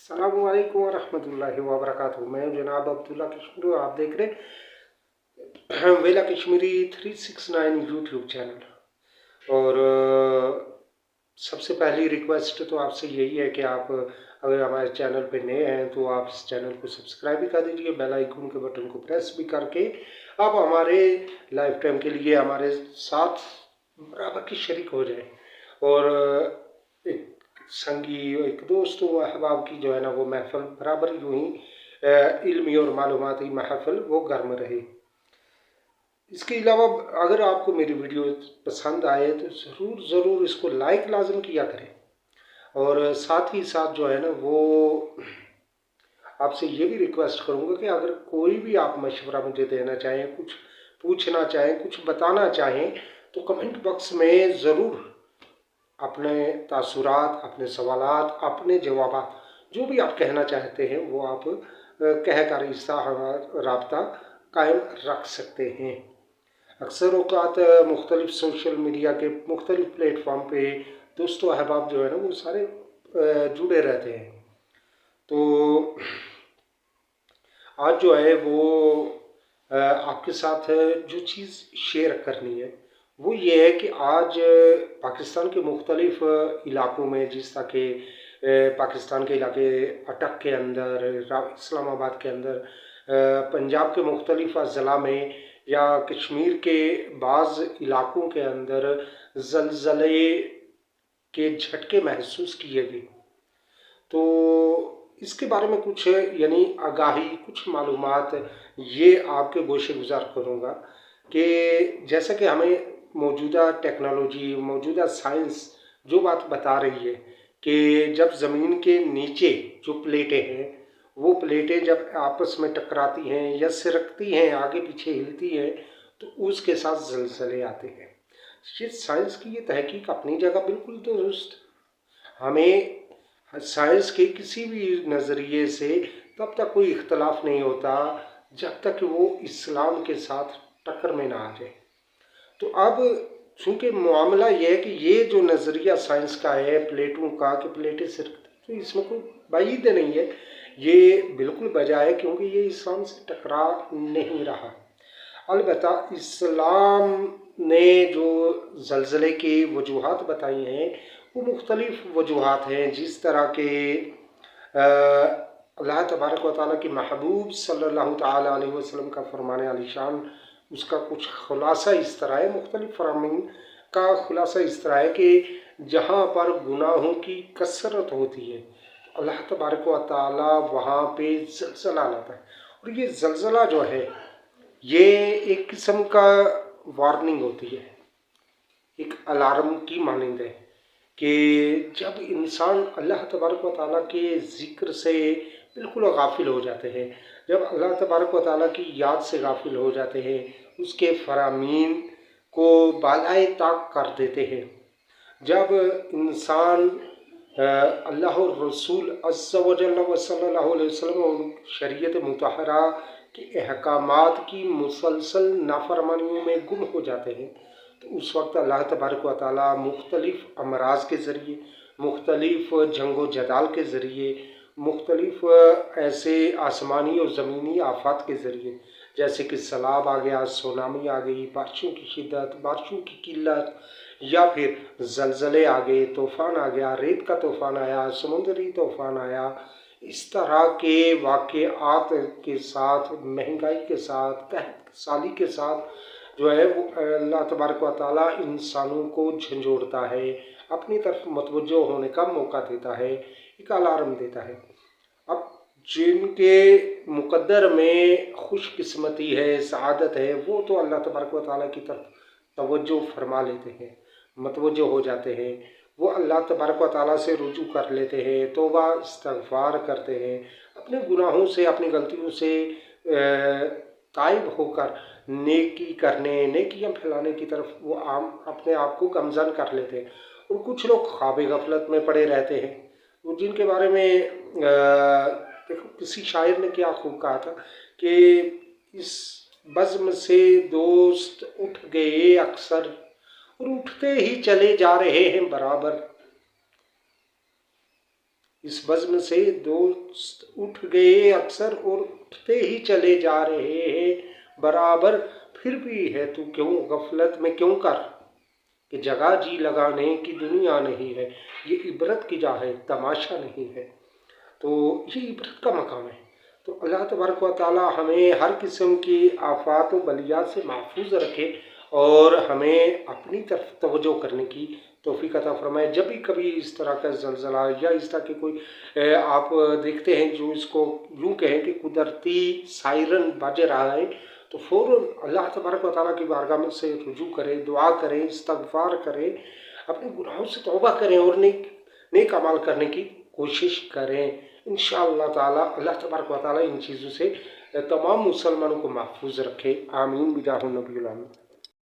अस्सलामुअलैकुम वरहमतुल्लाहि वबरकातुहू। मैं जनाब अब्दुल्ला कश्मीरी, आप देख रहे हैं वेला कश्मीरी 369 यूट्यूब चैनल। और सबसे पहली रिक्वेस्ट तो आपसे यही है कि आप अगर हमारे चैनल पे नए हैं तो आप इस चैनल को सब्सक्राइब भी कर दीजिए, बेल आइकन के बटन को प्रेस भी करके आप हमारे लाइफ टाइम के लिए हमारे साथ बराबर की शरीक हो जाए। और एक संगी, एक दोस्तों अहबाब की जो है ना वो महफिल बराबर यूं ही इल्मी और मालूमाती महफिल वो गर्म रहे। इसके अलावा अगर आपको मेरी वीडियो पसंद आए तो ज़रूर इसको लाइक लाजम किया करें। और साथ ही साथ जो है ना वो आपसे ये भी रिक्वेस्ट करूँगा कि अगर कोई भी आप मशवरा मुझे देना चाहें, कुछ पूछना चाहें, कुछ बताना चाहें तो कमेंट बॉक्स में ज़रूर अपने तासुरात, अपने सवालात, अपने जवाबात जो भी आप कहना चाहते हैं वो आप कह कर इसका राब्ता कायम रख सकते हैं। अक्सर औक़ात मुख्तलिफ़ सोशल मीडिया के मुख्तलिफ़ प्लेटफॉर्म पे दोस्तों अहबाब जो है ना वो सारे जुड़े रहते हैं। तो आज जो है वो आपके साथ जो चीज़ शेयर करनी है वो ये है कि आज पाकिस्तान के मुख्तलिफ़ इलाक़ों में, जिस तरह के पाकिस्तान के इलाके अटक के अंदर, इस्लामाबाद के अंदर, पंजाब के मुख्तलिफ़ अज़ला में या कश्मीर के बाज़ इलाक़ों के अंदर ज़लज़ले के झटके महसूस किए गए। तो इसके बारे में कुछ यानी आगाही, कुछ मालूमात ये आपके गोशे गुज़ार करूँगा कि जैसा कि हमें मौजूदा टेक्नोलॉजी, मौजूदा साइंस जो बात बता रही है कि जब ज़मीन के नीचे जो प्लेटें हैं वो प्लेटें जब आपस में टकराती हैं या सिरकती हैं, आगे पीछे हिलती हैं तो उसके साथ ज़लज़ले आते हैं। ये साइंस की ये तहकीक अपनी जगह बिल्कुल दुरुस्त। हमें साइंस के किसी भी नज़रिए से तब तक कोई इख्तलाफ नहीं होता जब तक वो इस्लाम के साथ टक्कर में ना आ जाए। तो अब चूँकि मामला ये है कि ये जो नज़रिया साइंस का है प्लेटों का कि प्लेटें सिरकती, तो इसमें कोई बायद नहीं है, ये बिल्कुल बजा है क्योंकि ये इस्लाम से टकरा नहीं रहा। अलबत्ता इस्लाम ने जो ज़लज़ले की वजूहात बताई हैं वो मुख्तलिफ़ वजूहात हैं। जिस तरह के अल्लाह तबारक व तआला की महबूब सल्लल्लाहु तआला अलैहि वसल्लम का फरमान आलिशान, उसका कुछ खुलासा इस तरह है, मुख्तलिफ़ फरामीन का खुलासा इस तरह है कि जहाँ पर गुनाहों की कसरत होती है अल्लाह तबारक व तआला वहाँ पे ज़लज़ला लाता है। और ये ज़लज़ला जो है ये एक किस्म का वार्निंग होती है, एक अलार्म की मानंद है कि जब इंसान अल्लाह तबारक व तआला के ज़िक्र से बिल्कुल गाफिल हो जाते हैं, जब अल्लाह तबारक व तआला की याद से गाफिल हो जाते हैं, उसके फरामीन को बालाए ताक कर देते हैं, जब इंसान अल्लाह और रसूल अज़्ज़ा व जल्ल व सल्लल्लाहु अलैहि वसल्लम और शरीयत मुतहरा के अहकामात की मुसलसल नाफरमानियों में गुम हो जाते हैं, तो उस वक्त अल्लाह तबारक व तआला मुख्तलिफ़ अमराज के ज़रिए, मुख्तलिफ़ जंगो जदाल के ज़रिए, मुख्तलिफ़ ऐसे आसमानी और ज़मीनी आफात के ज़रिए, जैसे कि सैलाब आ गया, सुनामी आ गई, बारिशों की शिद्दत, बारिशों की किल्लत, या फिर ज़लज़ले आ गए, तूफ़ान आ गया, रेत का तूफ़ान आया, समुद्री तूफ़ान आया, इस तरह के वाक़यात के साथ, महंगाई के साथ, कहत साली के साथ जो है वो अल्लाह तबारक व तआला इंसानों को झंझोड़ता है, अपनी तरफ मतवज्जो होने का मौका देता है, एक अलार्म देता है। अब जिनके मुक़द्दर में खुशकिस्मती है, सआदत है, वो तो अल्लाह तबारक व तआला की तरफ तवज्जो फरमा लेते हैं, मतवज्जो हो जाते हैं, वो अल्लाह तबारक व तआला से रुजू कर लेते हैं, तौबा इस्तिग़फ़ार करते हैं, अपने गुनाहों से, अपनी गलतियों से ताइब होकर नेकी करने, नेकियां फैलाने की तरफ वो अपने आप को गमज़न कर लेते हैं। और कुछ लोग ख्वाब गफलत में पड़े रहते हैं, जिनके बारे में देखो किसी शायर ने क्या खूब कहा था कि इस बज़्म से दोस्त उठ गए अक्सर और उठते ही चले जा रहे हैं बराबर। इस बज़्म से दोस्त उठ गए अक्सर और उठते ही चले जा रहे हैं बराबर, फिर भी है तू क्यों गफलत में क्यों कर, कि जगह जी लगाने की दुनिया नहीं है, ये इबरत की जा है तमाशा नहीं है। तो ये इबरत का मकाम है। तो अल्लाह तबारक व तआला हमें हर किस्म की आफात व बलियात से महफूज रखे और हमें अपनी तरफ तवज्जो करने की तौफीक अता फरमाए। जब भी कभी इस तरह का ज़लज़ला या इस तरह के कोई आप देखते हैं जो इसको यूँ कहें कि कुदरती सायरन बज रहा है, तो फ़ौरन अल्लाह तबारक व तआला की बारगाह में से रुजू करें, दुआ करें, इस्तग़फ़ार करें, अपने गुनाहों से तौबा करें और नेक अमाल करने की कोशिश करें। इंशाअल्लाह ताला अल्लाह तबारक व तआला इन चीज़ों से तमाम मुसलमानों को महफूज रखे। आमीन बिजाह नबी।